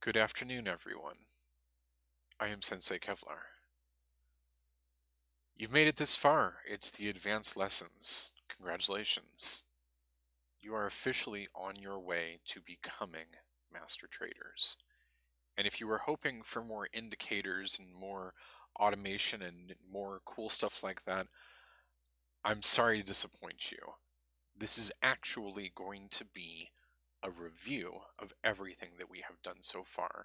Good afternoon, everyone. I am Sensei Kevlar. You've made it this far. It's the advanced lessons. Congratulations. You are officially on your way to becoming master traders. And if you were hoping for more indicators and more automation and more cool stuff like that, I'm sorry to disappoint you. This is actually going to be a review of everything that we have done so far.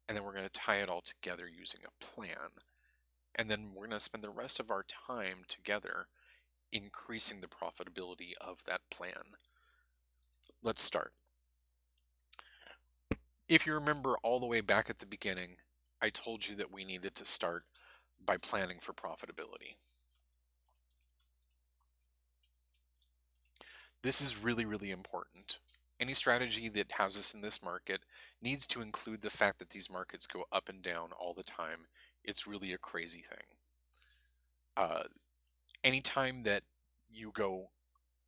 And then we're going to tie it all together using a plan. And then we're going to spend the rest of our time together increasing the profitability of that plan. Let's start. If you remember all the way back at the beginning, I told you that we needed to start by planning for profitability. This is really, really important. Any strategy that has us in this market needs to include the fact that these markets go up and down all the time. It's really a crazy thing. Anytime that you go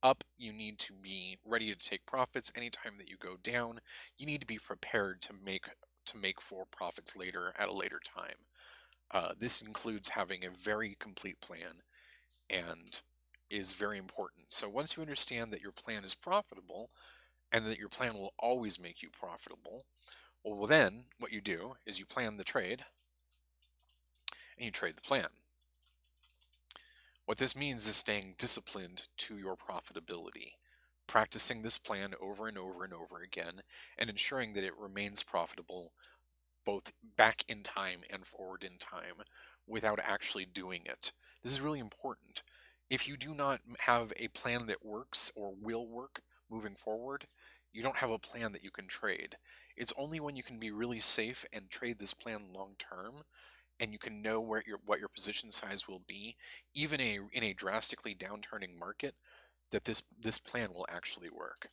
up, you need to be ready to take profits. Anytime that you go down, you need to be prepared to make for profits later at a later time. This includes having a very complete plan and is very important. So once you understand that your plan is profitable and that your plan will always make you profitable, well then what you do is you plan the trade and you trade the plan. What this means is staying disciplined to your profitability, practicing this plan over and over and over again, and ensuring that it remains profitable both back in time and forward in time without actually doing it. This is really important. If you do not have a plan that works or will work moving forward, you don't have a plan that you can trade. It's only when you can be really safe and trade this plan long term and you can know what your position size will be, even in a drastically downturning market, that this plan will actually work.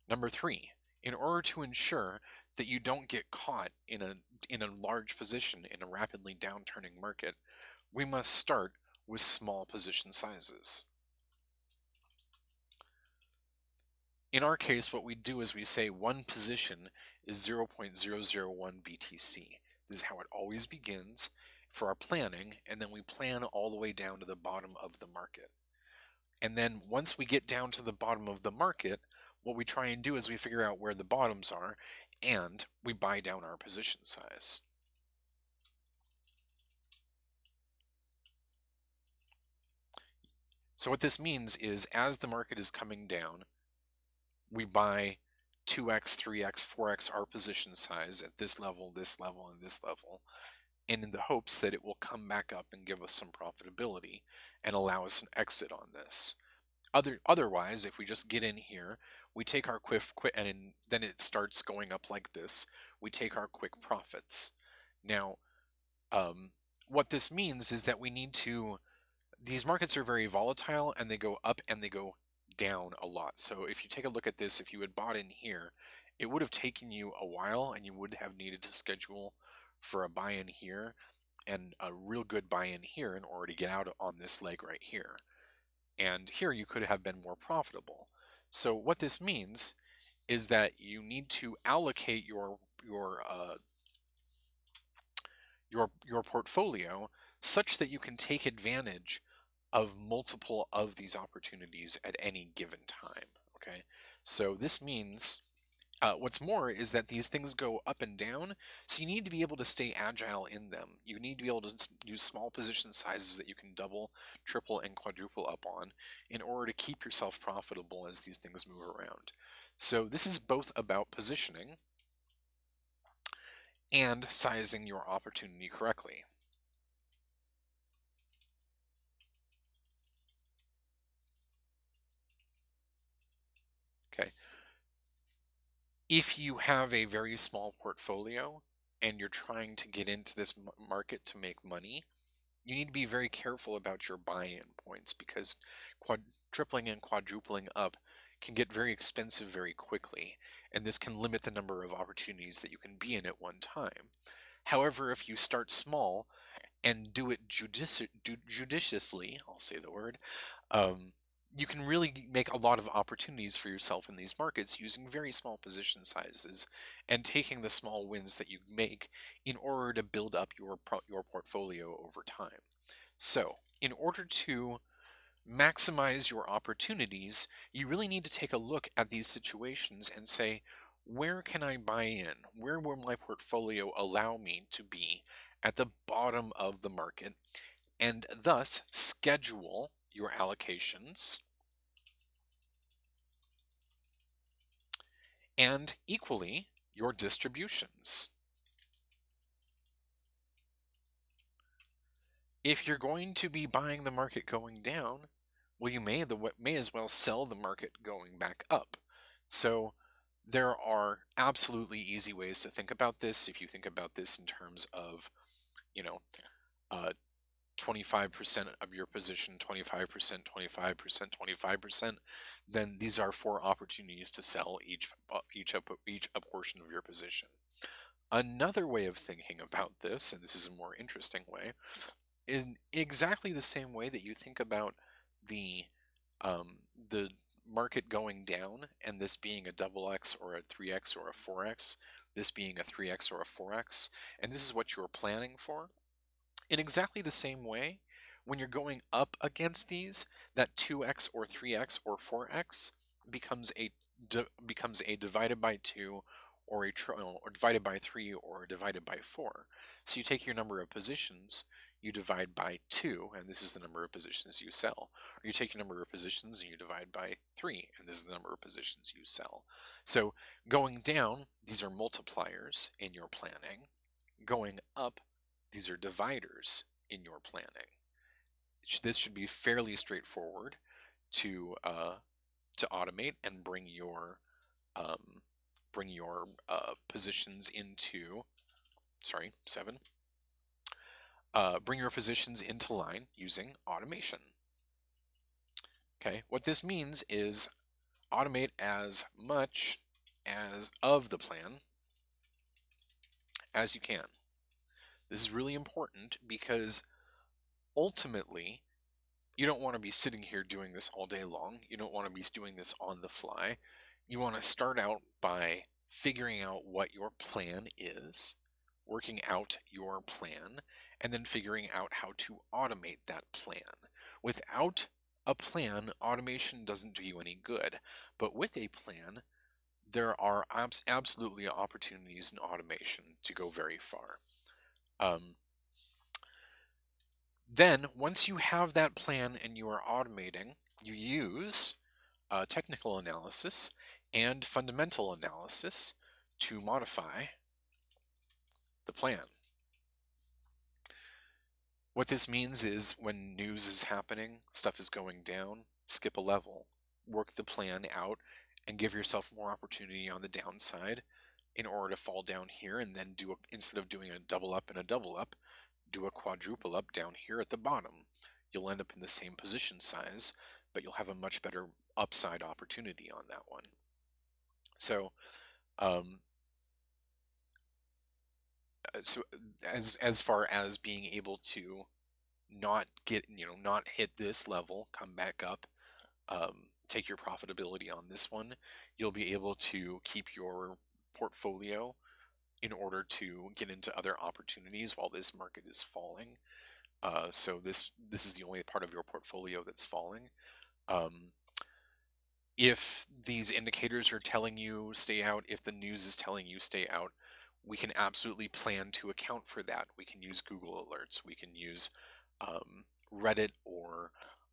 Number three, in order to ensure that you don't get caught in a large position in a rapidly downturning market, we must start with small position sizes. In our case, what we do is we say one position is 0.001 BTC. This is how it always begins for our planning, and then we plan all the way down to the bottom of the market. And then once we get down to the bottom of the market, what we try and do is we figure out where the bottoms are, and we buy down our position size. So what this means is as the market is coming down, we buy 2x, 3x, 4x our position size at this level, and this level, and in the hopes that it will come back up and give us some profitability and allow us an exit on this. Otherwise, if we just get in here, we take our quick, and then it starts going up like this, we take our quick profits. Now, what this means is that we need to, these markets are very volatile and they go up and they go down a lot. So if you take a look at this, if you had bought in here, it would have taken you a while and you would have needed to schedule for a buy-in here and a real good buy-in here in order to get out on this leg right here. And here you could have been more profitable. So what this means is that you need to allocate your portfolio such that you can take advantage of multiple of these opportunities at any given time. Okay, so this means what's more is that these things go up and down, so you need to be able to stay agile in them. You need to be able to use small position sizes that you can double, triple, and quadruple up on in order to keep yourself profitable as these things move around. So this is both about positioning and sizing your opportunity correctly. Okay. If you have a very small portfolio and you're trying to get into this market to make money, you need to be very careful about your buy-in points because tripling and quadrupling up can get very expensive very quickly, and this can limit the number of opportunities that you can be in at one time. However, if you start small and do it judiciously, I'll say the word, you can really make a lot of opportunities for yourself in these markets using very small position sizes and taking the small wins that you make in order to build up your portfolio over time. So, in order to maximize your opportunities, you really need to take a look at these situations and say, where can I buy in? Where will my portfolio allow me to be at the bottom of the market? And thus schedule your allocations and equally your distributions. If you're going to be buying the market going down, well, you may as well sell the market going back up. So there are absolutely easy ways to think about this. If you think about this in terms of, you know, uh, 25% of your position, 25%, 25%, 25%, then these are 4 opportunities to sell each a portion of your position. Another way of thinking about this, and this is a more interesting way, in exactly the same way that you think about the the market going down and this being a double X or a 3X or a 4X, this being a 3X or a 4X, and this is what you're planning for. In exactly the same way, when you're going up against these, that 2x or 3x or 4x becomes a divided by 2 or or divided by 3 or divided by 4. So you take your number of positions, you divide by 2, and this is the number of positions you sell. Or you take your number of positions and you divide by 3, and this is the number of positions you sell. So going down, these are multipliers in your planning. Going up, these are dividers in your planning. This should be fairly straightforward to automate and bring your positions into, sorry, 7. Bring your positions into line using automation. Okay, what this means is automate as much as of the plan as you can. This is really important because ultimately you don't want to be sitting here doing this all day long. You don't want to be doing this on the fly. You want to start out by figuring out what your plan is, working out your plan, and then figuring out how to automate that plan. Without a plan, automation doesn't do you any good. But with a plan, there are absolutely opportunities in automation to go very far. Then, once you have that plan and you are automating, you use technical analysis and fundamental analysis to modify the plan. What this means is when news is happening, stuff is going down, skip a level, work the plan out, and give yourself more opportunity on the downside in order to fall down here, and then instead of doing a double up and a double up, do a quadruple up down here at the bottom. You'll end up in the same position size, but you'll have a much better upside opportunity on that one. So, um, so as far as being able to not hit this level, come back up, take your profitability on this one, you'll be able to keep your portfolio in order to get into other opportunities while this market is falling. So this is the only part of your portfolio that's falling. If these indicators are telling you stay out, if the news is telling you stay out, we can absolutely plan to account for that. We can use Google Alerts. We can use Reddit or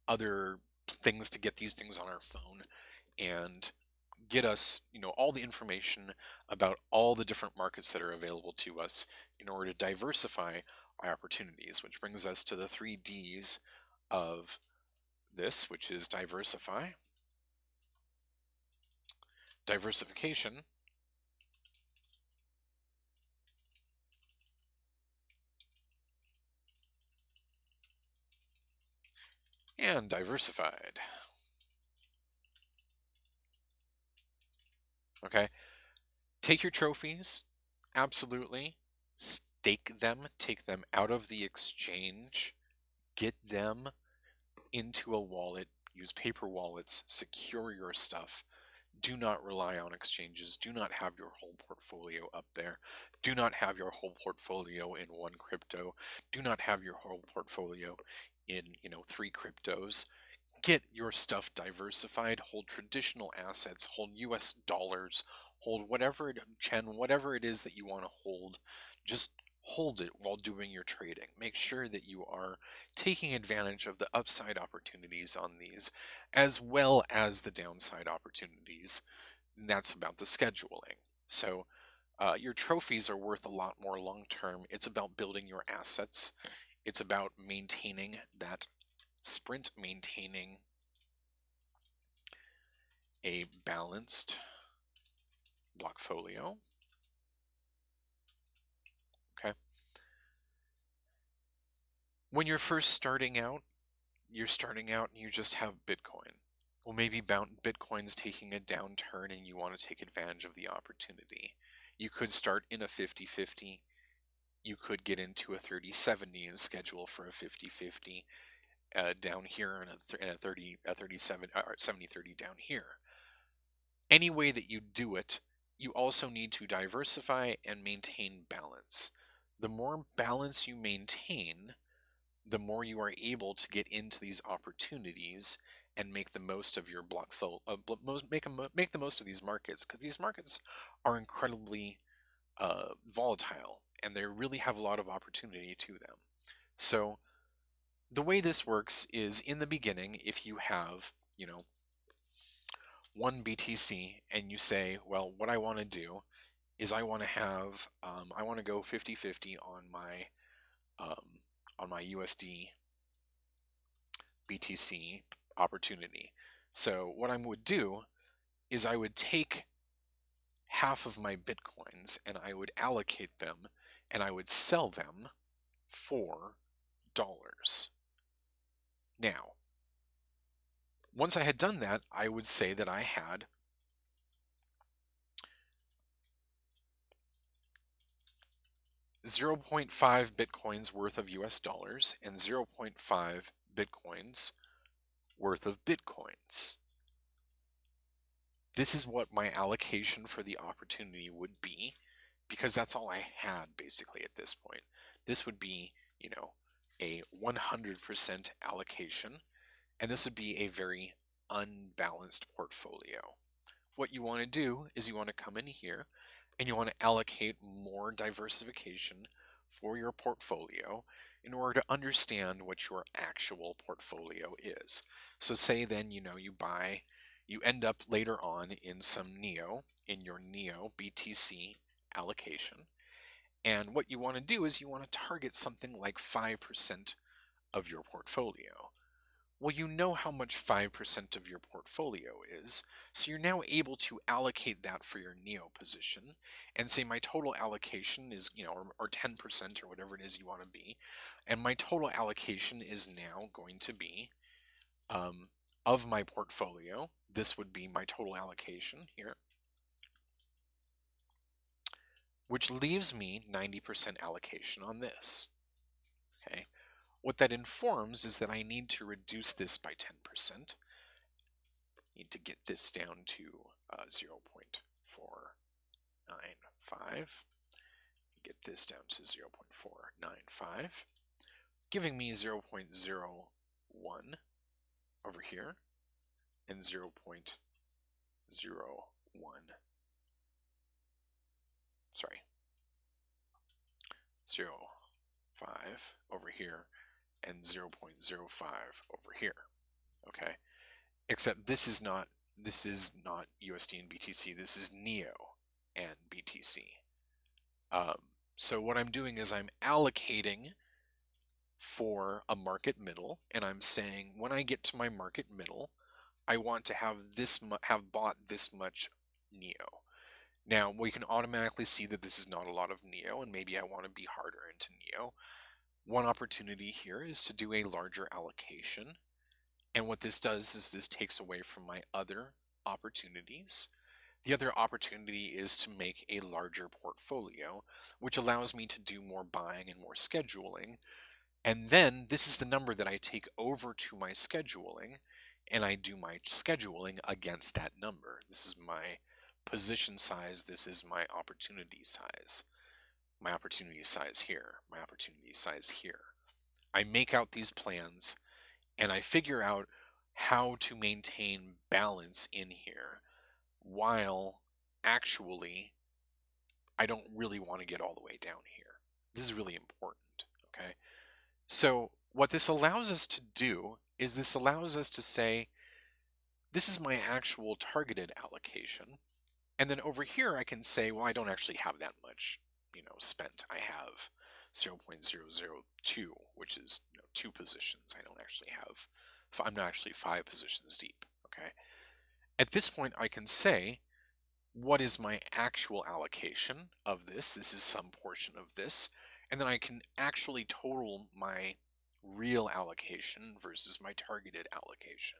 other things to get these things on our phone and get us, all the information about all the different markets that are available to us in order to diversify our opportunities, which brings us to the 3 Ds of this, which is diversify, diversification, and diversified. Okay, take your trophies, absolutely, stake them, take them out of the exchange, get them into a wallet, use paper wallets, secure your stuff. Do not rely on exchanges. Do not have your whole portfolio up there. Do not have your whole portfolio in one crypto. Do not have your whole portfolio in, 3 cryptos. Get your stuff diversified, hold traditional assets, hold US dollars, hold whatever it is that you want to hold. Just hold it while doing your trading. Make sure that you are taking advantage of the upside opportunities on these as well as the downside opportunities. And that's about the scheduling. So your trophies are worth a lot more long term. It's about building your assets. It's about maintaining that sprint, maintaining a balanced blockfolio. Okay. When you're first starting out, and you just have Bitcoin. Well, maybe Bitcoin's taking a downturn and you want to take advantage of the opportunity. You could start in a 50-50. You could get into a 30-70 and schedule for a 50-50 down here and a 37 or 70-30 down here. Any way that you do it, you also need to diversify and maintain balance. The more balance you maintain, the more you are able to get into these opportunities and make the most of your make the most of these markets, because these markets are incredibly volatile and they really have a lot of opportunity to them. So the way this works is, in the beginning, if you have, 1 BTC and you say, well, what I want to do is I want to go 50-50 on my USD BTC opportunity. So what I would do is I would take half of my Bitcoins and I would allocate them and I would sell them for dollars. Now, once I had done that, I would say that I had 0.5 Bitcoins worth of US dollars and 0.5 Bitcoins worth of Bitcoins. This is what my allocation for the opportunity would be, because that's all I had basically at this point. This would be, a 100% allocation, and this would be a very unbalanced portfolio. What you want to do is you want to come in here and you want to allocate more diversification for your portfolio in order to understand what your actual portfolio is. So say then, you end up later on in your NEO BTC allocation. And what you want to do is you want to target something like 5% of your portfolio. Well, you know how much 5% of your portfolio is, so you're now able to allocate that for your NEO position and say my total allocation is, or 10% or whatever it is you want to be, and my total allocation is now going to be, of my portfolio, this would be my total allocation here, which leaves me 90% allocation on this. Okay. What that informs is that I need to reduce this by 10%. Need to get this down to 0.495. Get this down to 0.495, giving me 0.01 over here and 0.01. Sorry, 0.05 over here and 0.05 over here. Okay, except this is not USD and BTC. This is NEO and BTC. So what I'm doing is I'm allocating for a market middle, and I'm saying when I get to my market middle, I want to have bought this much NEO. Now we can automatically see that this is not a lot of NEO, and maybe I want to be harder into NEO. One opportunity here is to do a larger allocation, and what this does is this takes away from my other opportunities. The other opportunity is to make a larger portfolio, which allows me to do more buying and more scheduling. And then this is the number that I take over to my scheduling, and I do my scheduling against that number. This is my position size, this is my opportunity size. My opportunity size here, my opportunity size here. I make out these plans and I figure out how to maintain balance in here while actually I don't really want to get all the way down here. This is really important, okay? So what this allows us to do is this allows us to say, this is my actual targeted allocation. And then over here, I can say, well, I don't actually have that much, spent. I have 0.002, which is, 2 positions. I don't actually have, I'm not actually 5 positions deep, okay? At this point, I can say, what is my actual allocation of this? This is some portion of this. And then I can actually total my real allocation versus my targeted allocation.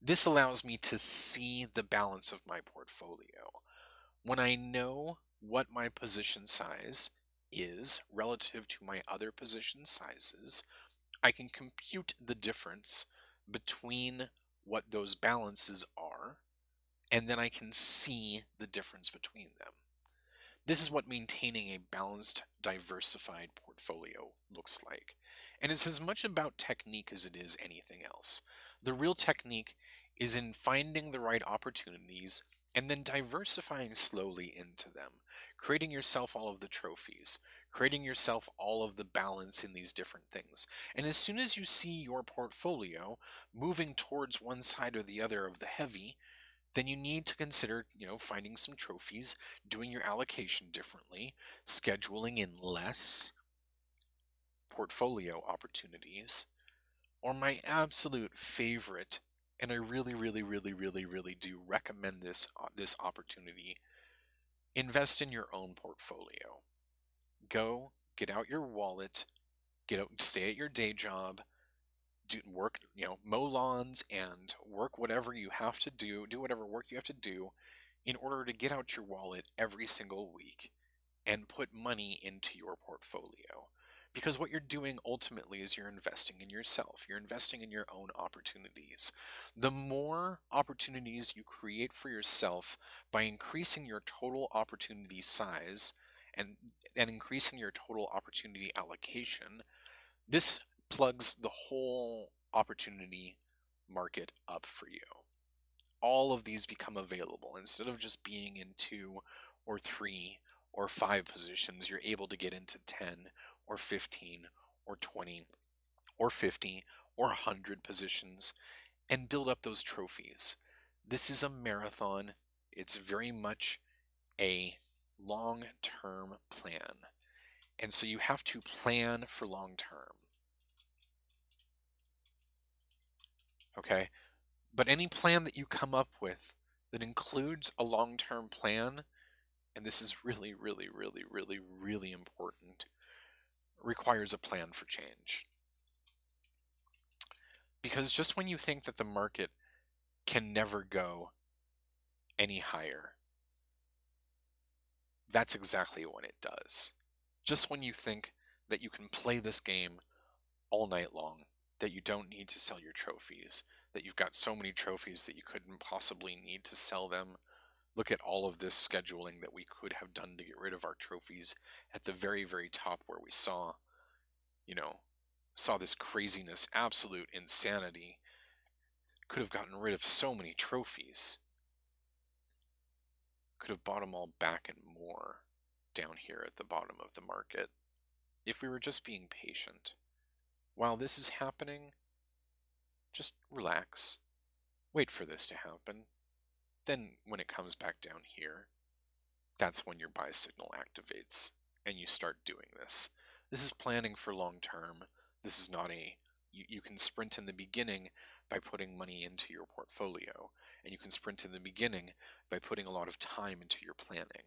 This allows me to see the balance of my portfolio. When I know what my position size is relative to my other position sizes, I can compute the difference between what those balances are, and then I can see the difference between them. This is what maintaining a balanced, diversified portfolio looks like. And it's as much about technique as it is anything else. The real technique is in finding the right opportunities and then diversifying slowly into them, creating yourself all of the trophies, creating yourself all of the balance in these different things. And as soon as you see your portfolio moving towards one side or the other of the heavy, then you need to consider, finding some trophies, doing your allocation differently, scheduling in less portfolio opportunities, or my absolute favorite, and I really, really, really, really, really do recommend this opportunity. Invest in your own portfolio. Go get out your wallet, stay at your day job, work, mow lawns and work whatever you have to do whatever work you have to do in order to get out your wallet every single week and put money into your portfolio. Because what you're doing ultimately is you're investing in yourself. You're investing in your own opportunities. The more opportunities you create for yourself by increasing your total opportunity size and, and increasing your total opportunity allocation, this plugs the whole opportunity market up for you. All of these become available. Instead of just being in 2 or 3 or 5 positions, you're able to get into 10 or 15 or 20 or 50 or 100 positions and build up those trophies. This is a marathon. It's very much a long-term plan. And so you have to plan for long-term. Okay? But any plan that you come up with that includes a long-term plan, and this is really, really, really, really, really important, requires a plan for change. Because just when you think that the market can never go any higher, that's exactly when it does. Just when you think that you can play this game all night long, that you don't need to sell your trophies, that you've got so many trophies that you couldn't possibly need to sell them. Look at all of this scheduling that we could have done to get rid of our trophies at the very, very top where we saw this craziness, absolute insanity. Could have gotten rid of so many trophies. Could have bought them all back and more down here at the bottom of the market if we were just being patient. While this is happening, just relax. Wait for this to happen. Then when it comes back down here, that's when your buy signal activates and you start doing this. This is planning for long term. This is not you can sprint in the beginning by putting money into your portfolio, and you can sprint in the beginning by putting a lot of time into your planning.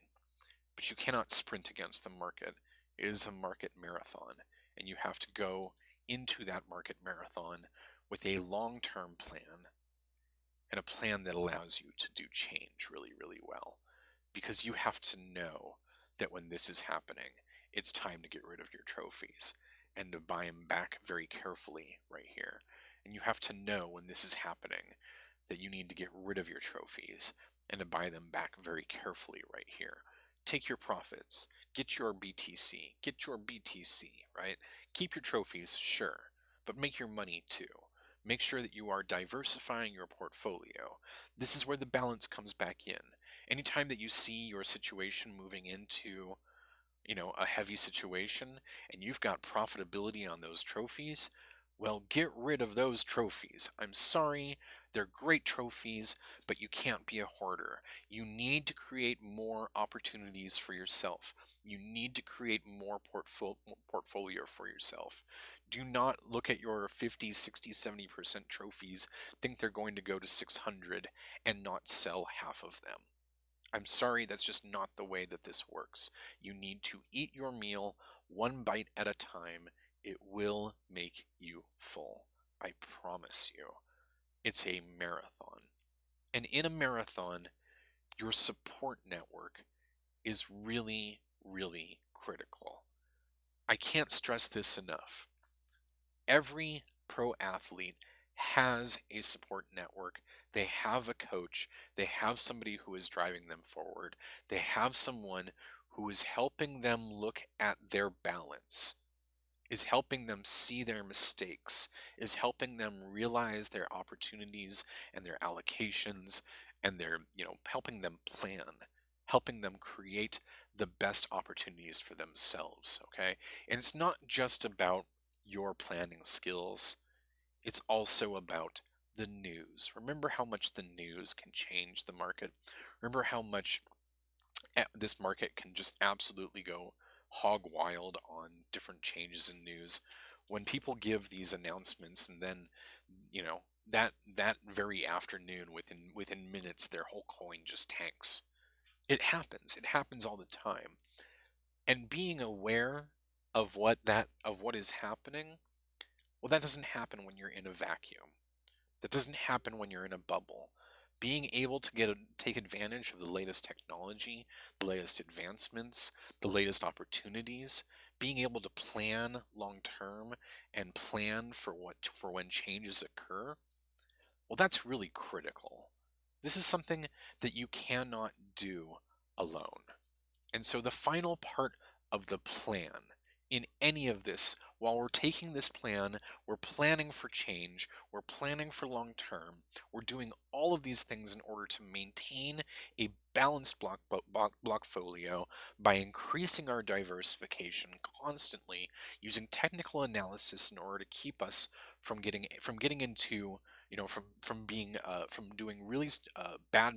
But you cannot sprint against the market. It is a market marathon, and you have to go into that market marathon with a long-term plan and a plan that allows you to do change really, really well. Because you have to know that when this is happening, it's time to get rid of your trophies and to buy them back very carefully right here. And you have to know when this is happening that you need to get rid of your trophies and to buy them back very carefully right here. Take your profits, get your BTC, right? Keep your trophies, sure, but make your money too. Make sure that you are diversifying your portfolio. This is where the balance comes back in. Anytime that you see your situation moving into, a heavy situation and you've got profitability on those trophies, well, get rid of those trophies. I'm sorry, they're great trophies, but you can't be a hoarder. You need to create more opportunities for yourself. You need to create more portfolio for yourself. Do not look at your 50, 60, 70% trophies, think they're going to go to 600 and not sell half of them. I'm sorry, that's just not the way that this works. You need to eat your meal one bite at a time. It will make you full. I promise you. It's a marathon. And in a marathon, your support network is really, really critical. I can't stress this enough. Every pro athlete has a support network. They have a coach. They have somebody who is driving them forward. They have someone who is helping them look at their balance, is helping them see their mistakes, is helping them realize their opportunities and their allocations, and helping them plan, helping them create the best opportunities for themselves. Okay. And it's not just about your planning skills, it's also about the news. Remember how much the news can change the market. Remember how much this market can just absolutely go hog wild on different changes in news. When people give these announcements and then, that very afternoon, within minutes, their whole coin just tanks. It happens. It happens all the time. And being aware of what is happening, well, that doesn't happen when you're in a vacuum. That doesn't happen when you're in a bubble. Being able to take advantage of the latest technology, the latest advancements, the latest opportunities, being able to plan long term and plan for when changes occur, well, that's really critical. This is something that you cannot do alone. And so the final part of the plan in any of this, while we're taking this plan, we're planning for change, we're planning for long term, we're doing all of these things in order to maintain a balanced blockfolio by increasing our diversification constantly, using technical analysis in order to keep us from getting into, from doing really bad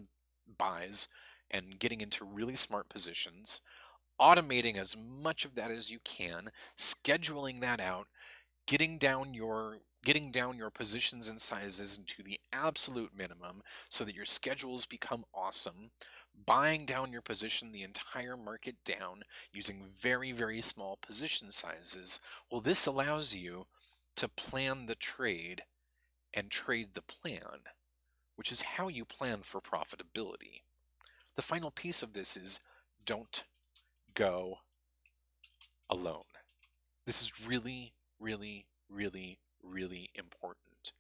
buys and getting into really smart positions, automating as much of that as you can, scheduling that out, getting down your positions and sizes into the absolute minimum so that your schedules become awesome, buying down your position the entire market down using very, very small position sizes. Well, this allows you to plan the trade and trade the plan, which is how you plan for profitability. The final piece of this is don't go alone. This is really, really, really, really important.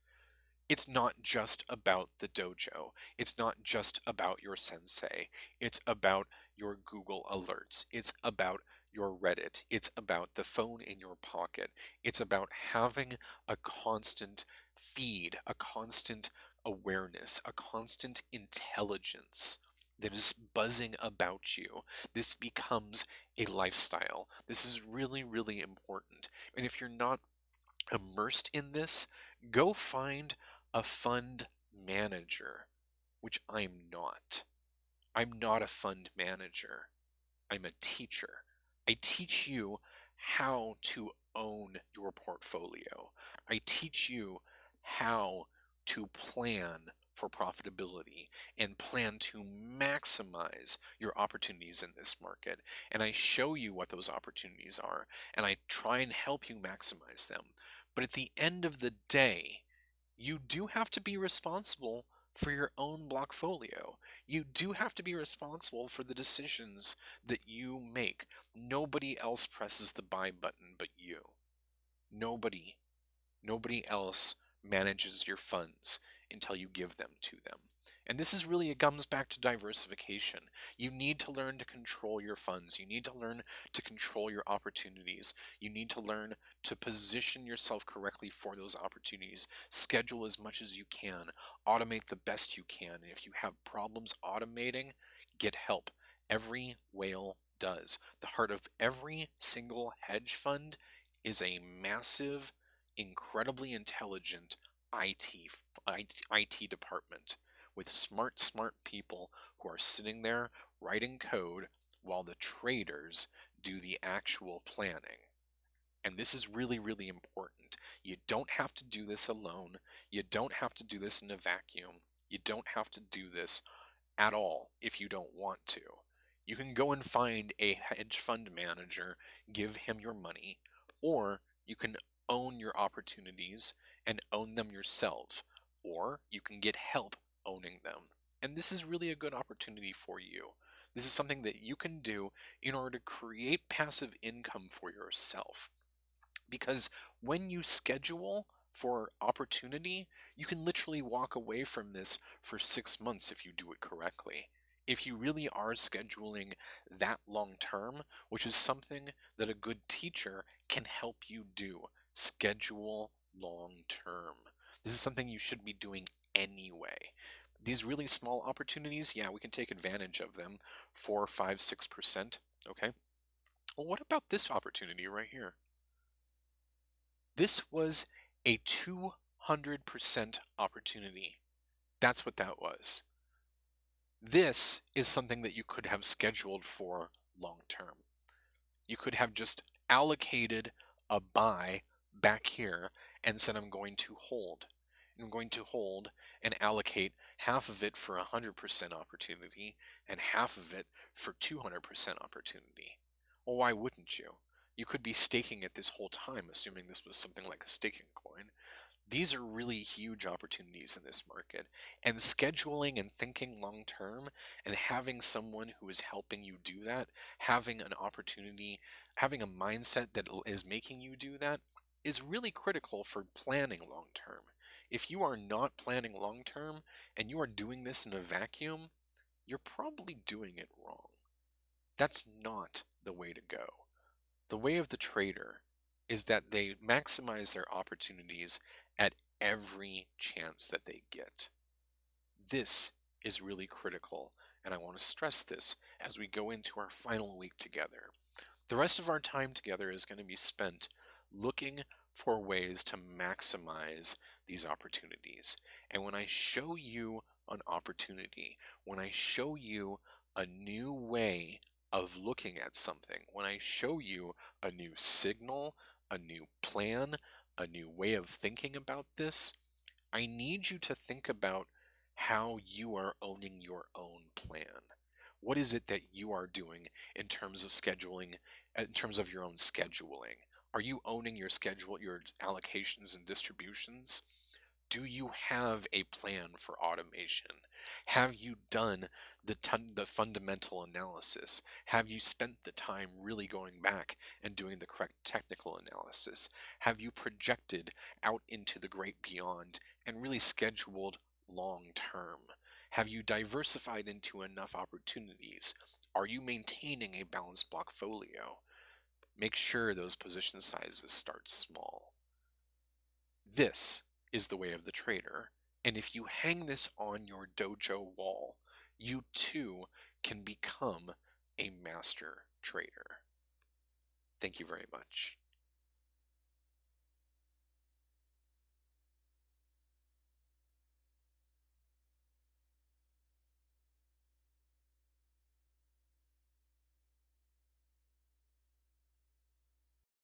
It's not just about the dojo. It's not just about your sensei. It's about your Google alerts. It's about your Reddit. It's about the phone in your pocket. It's about having a constant feed, a constant awareness, a constant intelligence that is buzzing about you. This becomes a lifestyle. This is really, really important. And if you're not immersed in this, go find a fund manager, which I'm not. I'm not a fund manager. I'm a teacher. I teach you how to own your portfolio. I teach you how to plan for profitability and plan to maximize your opportunities in this market. And I show you what those opportunities are, and I try and help you maximize them. But at the end of the day, you do have to be responsible for your own blockfolio. You do have to be responsible for the decisions that you make. Nobody else presses the buy button but you. Nobody else manages your funds until you give them to them. And this is really, it comes back to diversification. You need to learn to control your funds. You need to learn to control your opportunities. You need to learn to position yourself correctly for those opportunities. Schedule as much as you can. Automate the best you can. And if you have problems automating, get help. Every whale does. The heart of every single hedge fund is a massive, incredibly intelligent IT, IT department with smart people who are sitting there writing code while the traders do the actual planning. And this is really, really important. You don't have to do this alone. You don't have to do this in a vacuum. You don't have to do this at all if you don't want to. You can go and find a hedge fund manager, give him your money, or you can own your opportunities and own them yourself, or you can get help owning them. And this is really a good opportunity for you. This is something that you can do in order to create passive income for yourself. Because when you schedule for opportunity, you can literally walk away from this for 6 months if you do it correctly. If you really are scheduling that long term, which is something that a good teacher can help you do, schedule long term. This is something you should be doing anyway. These really small opportunities, yeah, we can take advantage of them, 4, 5, 6%. Okay. Well, what about this opportunity right here? This was a 200% opportunity. That's what that was. This is something that you could have scheduled for long term. You could have just allocated a buy back here and said, I'm going to hold. I'm going to hold and allocate half of it for 100% opportunity and half of it for 200% opportunity. Well, why wouldn't you? You could be staking it this whole time, assuming this was something like a staking coin. These are really huge opportunities in this market, and scheduling and thinking long term and having someone who is helping you do that, having an opportunity, having a mindset that is making you do that is really critical for planning long term. If you are not planning long term and you are doing this in a vacuum, you're probably doing it wrong. That's not the way to go. The way of the trader is that they maximize their opportunities at every chance that they get. This is really critical, and I want to stress this as we go into our final week together. The rest of our time together is going to be spent looking for ways to maximize these opportunities. And when I show you an opportunity, when I show you a new way of looking at something, when I show you a new signal, a new plan, a new way of thinking about this, I need you to think about how you are owning your own plan. What is it that you are doing in terms of scheduling, in terms of your own scheduling? Are you owning your schedule, your allocations and distributions? Do you have a plan for automation? Have you done the fundamental analysis? Have you spent the time really going back and doing the correct technical analysis? Have you projected out into the great beyond and really scheduled long term? Have you diversified into enough opportunities? Are you maintaining a balanced blockfolio? Make sure those position sizes start small. This is the way of the trader, and if you hang this on your dojo wall, you too can become a master trader. Thank you very much.